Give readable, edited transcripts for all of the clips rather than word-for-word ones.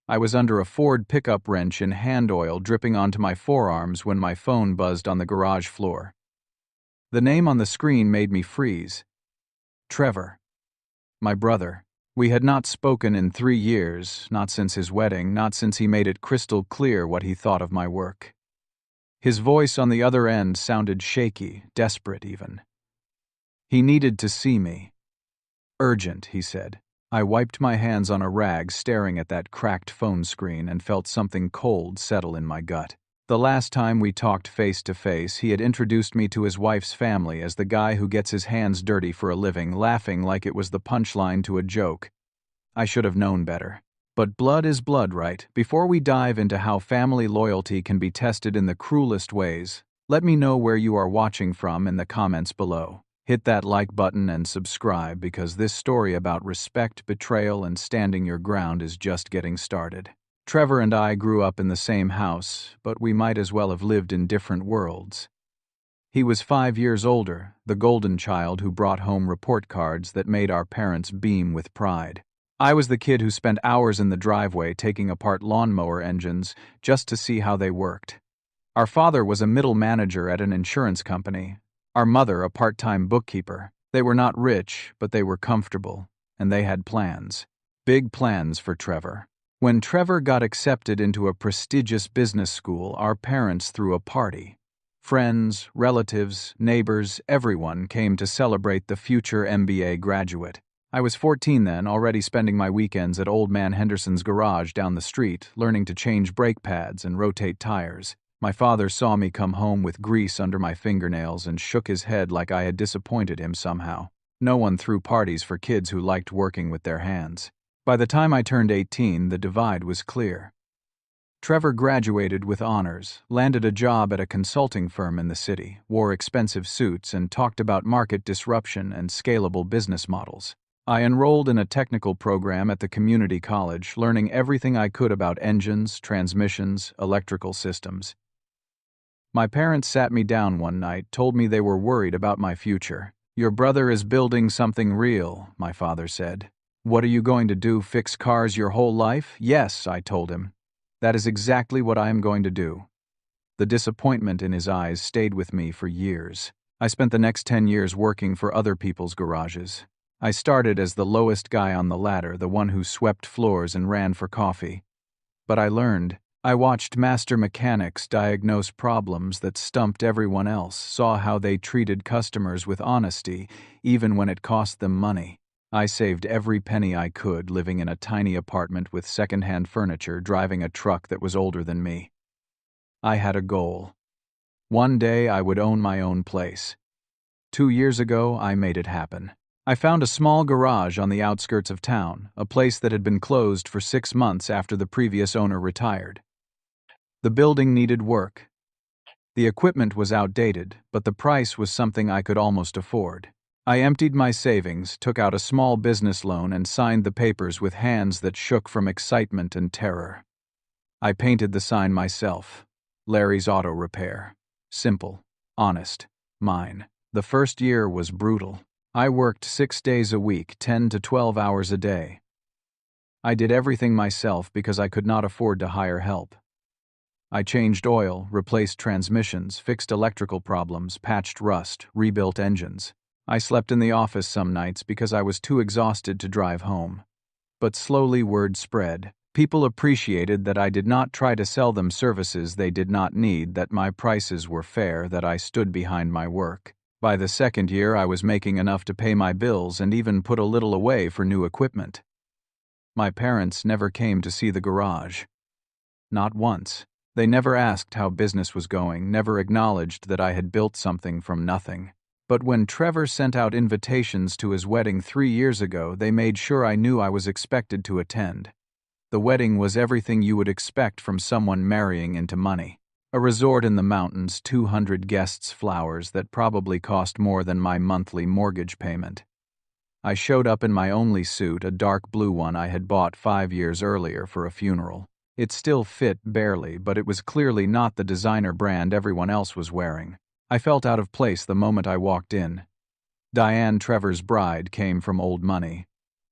I was under a Ford pickup wrench in hand oil dripping onto my forearms when my phone buzzed on the garage floor. The name on the screen made me freeze. Trevor. My brother. We had not spoken in 3 years, not since his wedding, not since he made it crystal clear what he thought of my work. His voice on the other end sounded shaky, desperate even. He needed to see me. Urgent, he said. I wiped my hands on a rag, staring at that cracked phone screen, and felt something cold settle in my gut. The last time we talked face to face, he had introduced me to his wife's family as the guy who gets his hands dirty for a living, laughing like it was the punchline to a joke. I should have known better. But blood is blood, right? Before we dive into how family loyalty can be tested in the cruelest ways, let me know where you are watching from in the comments below. Hit that like button and subscribe, because this story about respect, betrayal, and standing your ground is just getting started. Trevor and I grew up in the same house, but we might as well have lived in different worlds. He was 5 years older, the golden child who brought home report cards that made our parents beam with pride. I was the kid who spent hours in the driveway taking apart lawnmower engines just to see how they worked. Our father was a middle manager at an insurance company. Our mother a part-time bookkeeper. They were not rich, but they were comfortable, and they had plans. Big plans for Trevor. When Trevor got accepted into a prestigious business school, our parents threw a party. Friends, relatives, neighbors, everyone came to celebrate the future MBA graduate. I was 14 then, already spending my weekends at Old Man Henderson's garage down the street, learning to change brake pads and rotate tires. My father saw me come home with grease under my fingernails and shook his head like I had disappointed him somehow. No one threw parties for kids who liked working with their hands. By the time I turned 18, the divide was clear. Trevor graduated with honors, landed a job at a consulting firm in the city, wore expensive suits, and talked about market disruption and scalable business models. I enrolled in a technical program at the community college, learning everything I could about engines, transmissions, electrical systems. My parents sat me down one night, told me they were worried about my future. "Your brother is building something real," my father said. "What are you going to do, fix cars your whole life?" "Yes," I told him. "That is exactly what I am going to do." The disappointment in his eyes stayed with me for years. I spent the next 10 years working for other people's garages. I started as the lowest guy on the ladder, the one who swept floors and ran for coffee. But I learned. I watched master mechanics diagnose problems that stumped everyone else, saw how they treated customers with honesty, even when it cost them money. I saved every penny I could, living in a tiny apartment with second-hand furniture, driving a truck that was older than me. I had a goal. One day I would own my own place. 2 years ago, I made it happen. I found a small garage on the outskirts of town, a place that had been closed for 6 months after the previous owner retired. The building needed work. The equipment was outdated, but the price was something I could almost afford. I emptied my savings, took out a small business loan, and signed the papers with hands that shook from excitement and terror. I painted the sign myself. Larry's Auto Repair. Simple, honest, mine. The first year was brutal. I worked 6 days a week, 10 to 12 hours a day. I did everything myself because I could not afford to hire help. I changed oil, replaced transmissions, fixed electrical problems, patched rust, rebuilt engines. I slept in the office some nights because I was too exhausted to drive home. But slowly word spread. People appreciated that I did not try to sell them services they did not need, that my prices were fair, that I stood behind my work. By the second year, I was making enough to pay my bills and even put a little away for new equipment. My parents never came to see the garage. Not once. They never asked how business was going, never acknowledged that I had built something from nothing. But when Trevor sent out invitations to his wedding 3 years ago, they made sure I knew I was expected to attend. The wedding was everything you would expect from someone marrying into money. A resort in the mountains, 200 guests, flowers that probably cost more than my monthly mortgage payment. I showed up in my only suit, a dark blue one I had bought 5 years earlier for a funeral. It still fit barely, but it was clearly not the designer brand everyone else was wearing. I felt out of place the moment I walked in. Diane, Trevor's bride, came from old money.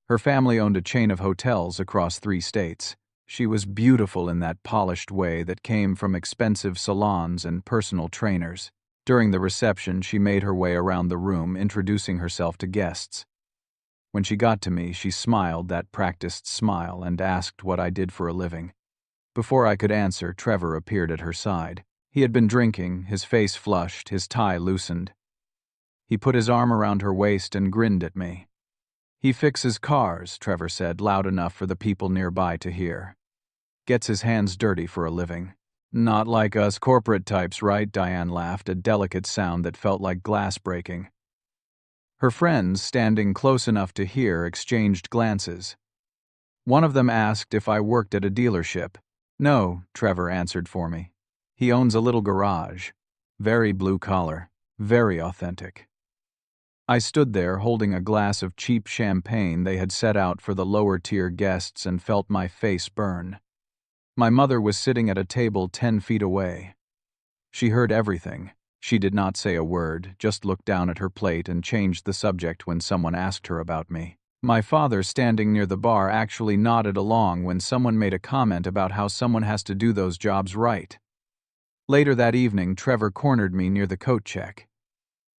Her family owned a chain of hotels across 3 states. She was beautiful in that polished way that came from expensive salons and personal trainers. During the reception, she made her way around the room, introducing herself to guests. When she got to me, she smiled that practiced smile and asked what I did for a living. Before I could answer, Trevor appeared at her side. He had been drinking, his face flushed, his tie loosened. He put his arm around her waist and grinned at me. "He fixes cars," Trevor said, loud enough for the people nearby to hear. "Gets his hands dirty for a living." "Not like us corporate types, right?" Diane laughed, a delicate sound that felt like glass breaking. Her friends, standing close enough to hear, exchanged glances. One of them asked if I worked at a dealership. "No," Trevor answered for me. "He owns a little garage. Very blue collar, very authentic." I stood there holding a glass of cheap champagne they had set out for the lower-tier guests and felt my face burn. My mother was sitting at a table 10 feet away. She heard everything. She did not say a word, just looked down at her plate and changed the subject when someone asked her about me. My father, standing near the bar, actually nodded along when someone made a comment about how someone has to do those jobs right. Later that evening, Trevor cornered me near the coat check.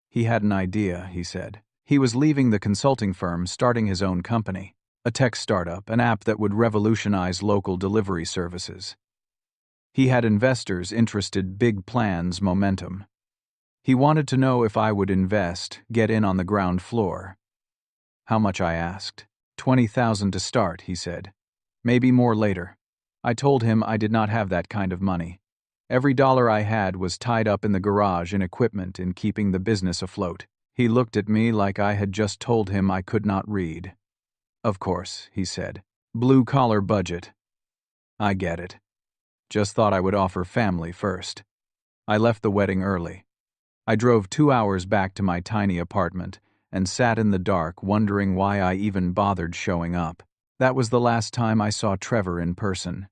He had an idea, he said. He was leaving the consulting firm, starting his own company, a tech startup, an app that would revolutionize local delivery services. He had investors interested, big plans, momentum. He wanted to know if I would invest, get in on the ground floor. How much, I asked. $20,000 to start, he said. Maybe more later. I told him I did not have that kind of money. Every dollar I had was tied up in the garage in equipment in keeping the business afloat. He looked at me like I had just told him I could not read. "Of course," he said. "Blue-collar budget." "I get it. Just thought I would offer family first." I left the wedding early. I drove 2 hours back to my tiny apartment and sat in the dark wondering why I even bothered showing up. That was the last time I saw Trevor in person,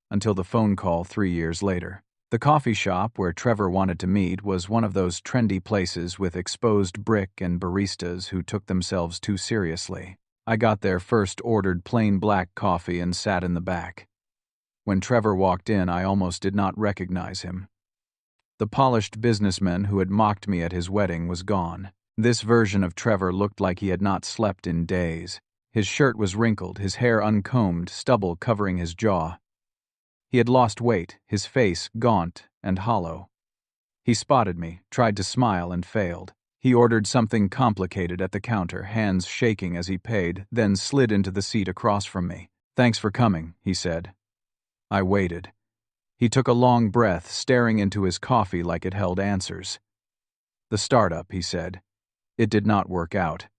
until the phone call 3 years later. The coffee shop where Trevor wanted to meet was one of those trendy places with exposed brick and baristas who took themselves too seriously. I got there first, ordered plain black coffee, and sat in the back. When Trevor walked in, I almost did not recognize him. The polished businessman who had mocked me at his wedding was gone. This version of Trevor looked like he had not slept in days. His shirt was wrinkled, his hair uncombed, stubble covering his jaw. He had lost weight, his face gaunt and hollow. He spotted me, tried to smile, and failed. He ordered something complicated at the counter, hands shaking as he paid, then slid into the seat across from me. "Thanks for coming," he said. I waited. He took a long breath, staring into his coffee like it held answers. "The startup," he said. "It did not work out."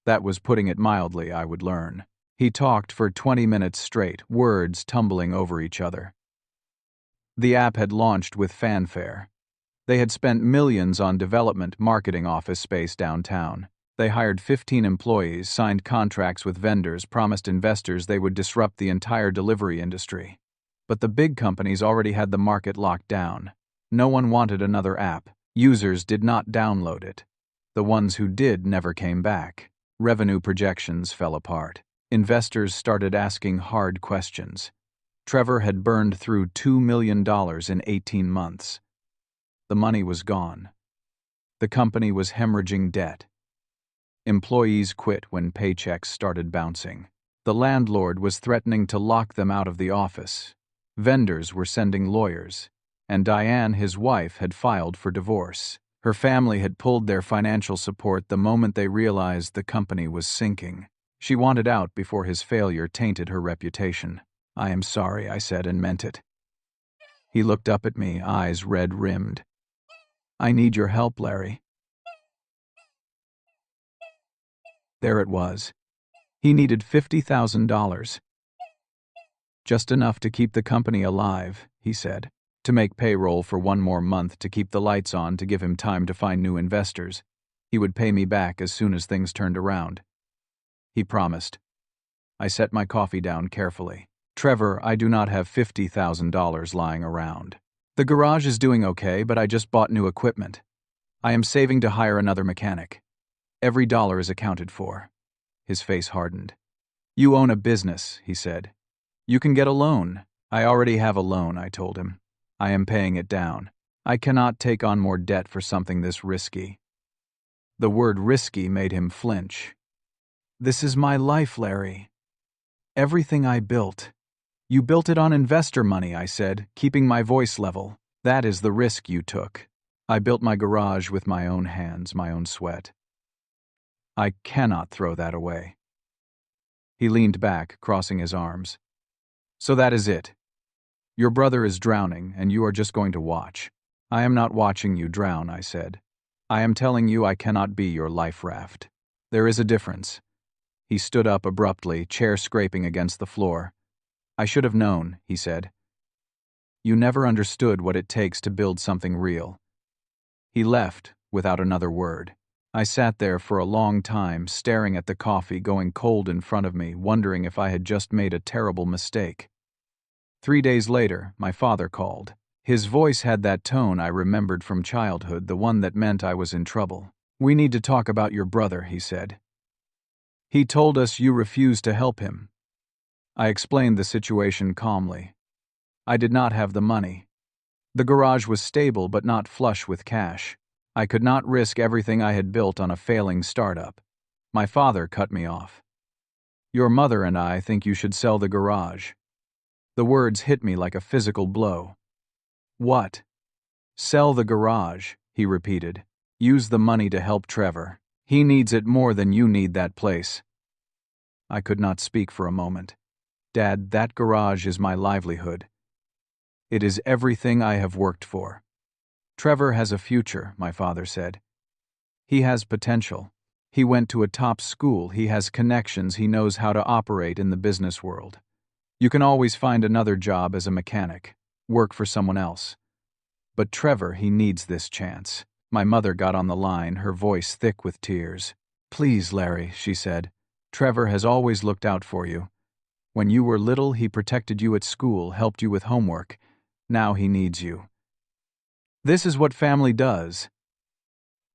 That was putting it mildly, I would learn. He talked for 20 minutes straight, words tumbling over each other. The app had launched with fanfare. They had spent millions on development, marketing, office space downtown. They hired 15 employees, signed contracts with vendors, promised investors they would disrupt the entire delivery industry. But the big companies already had the market locked down. No one wanted another app. Users did not download it. The ones who did never came back. Revenue projections fell apart. Investors started asking hard questions. Trevor had burned through $2 million in 18 months. The money was gone. The company was hemorrhaging debt. Employees quit when paychecks started bouncing. The landlord was threatening to lock them out of the office. Vendors were sending lawyers. And Diane, his wife, had filed for divorce. Her family had pulled their financial support the moment they realized the company was sinking. She wanted out before his failure tainted her reputation. "I am sorry," I said, and meant it. He looked up at me, eyes red-rimmed. "I need your help, Larry." There it was. He needed $50,000. "Just enough to keep the company alive," he said. "To make payroll for 1 more month, to keep the lights on, to give him time to find new investors. He would pay me back as soon as things turned around." He promised. I set my coffee down carefully. "Trevor, I do not have $50,000 lying around. The garage is doing okay, but I just bought new equipment. I am saving to hire another mechanic. Every dollar is accounted for." His face hardened. "You own a business," he said. You can get a loan. I already have a loan, I told him. I am paying it down. I cannot take on more debt for something this risky. The word risky made him flinch. This is my life, Larry. Everything I built. You built it on investor money, I said, keeping my voice level. That is the risk you took. I built my garage with my own hands, my own sweat. I cannot throw that away. He leaned back, crossing his arms. So that is it. Your brother is drowning, and you are just going to watch. I am not watching you drown, I said. I am telling you I cannot be your life raft. There is a difference. He stood up abruptly, chair scraping against the floor. I should have known, he said. You never understood what it takes to build something real. He left, without another word. I sat there for a long time, staring at the coffee going cold in front of me, wondering if I had just made a terrible mistake. 3 days later, my father called. His voice had that tone I remembered from childhood, the one that meant I was in trouble. We need to talk about your brother, he said. He told us you refused to help him. I explained the situation calmly. I did not have the money. The garage was stable but not flush with cash. I could not risk everything I had built on a failing startup. My father cut me off. Your mother and I think you should sell the garage. The words hit me like a physical blow. What? Sell the garage, he repeated. Use the money to help Trevor. He needs it more than you need that place. I could not speak for a moment. Dad, that garage is my livelihood. It is everything I have worked for. Trevor has a future, my father said. He has potential. He went to a top school, he has connections, he knows how to operate in the business world. You can always find another job as a mechanic, work for someone else. But Trevor, he needs this chance. My mother got on the line, her voice thick with tears. Please, Larry, she said. Trevor has always looked out for you. When you were little, he protected you at school, helped you with homework. Now he needs you. This is what family does.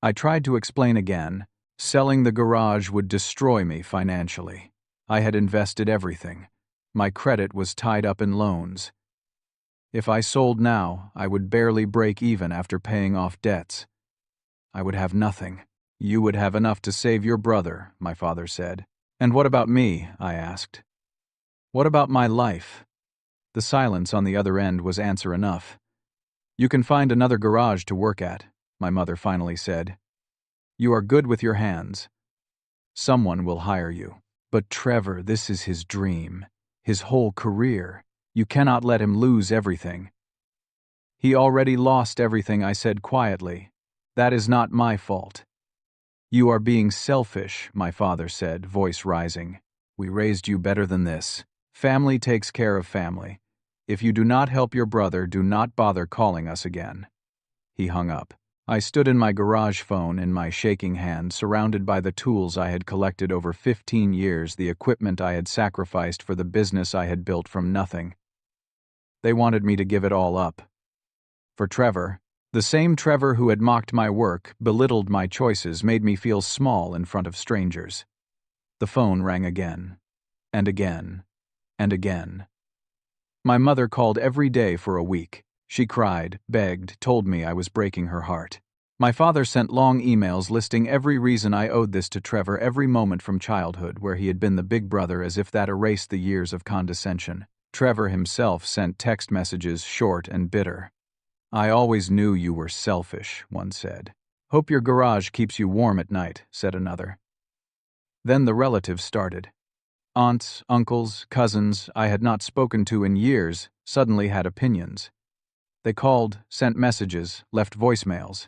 I tried to explain again. Selling the garage would destroy me financially. I had invested everything. My credit was tied up in loans. If I sold now, I would barely break even after paying off debts. I would have nothing. You would have enough to save your brother, my father said. And what about me? I asked. What about my life? The silence on the other end was answer enough. You can find another garage to work at, my mother finally said. You are good with your hands. Someone will hire you. But Trevor, this is his dream, his whole career. You cannot let him lose everything. He already lost everything, I said quietly. That is not my fault. You are being selfish, my father said, voice rising. We raised you better than this. Family takes care of family. If you do not help your brother, do not bother calling us again. He hung up. I stood in my garage phone in my shaking hand, surrounded by the tools I had collected over 15 years, the equipment I had sacrificed for the business I had built from nothing. They wanted me to give it all up. For Trevor, the same Trevor who had mocked my work, belittled my choices, made me feel small in front of strangers. The phone rang again, and again, and again. My mother called every day for a week. She cried, begged, told me I was breaking her heart. My father sent long emails listing every reason I owed this to Trevor, every moment from childhood where he had been the big brother, as if that erased the years of condescension. Trevor himself sent text messages, short and bitter. I always knew you were selfish, one said. Hope your garage keeps you warm at night, said another. Then the relatives started. Aunts, uncles, cousins I had not spoken to in years suddenly had opinions. They called, sent messages, left voicemails.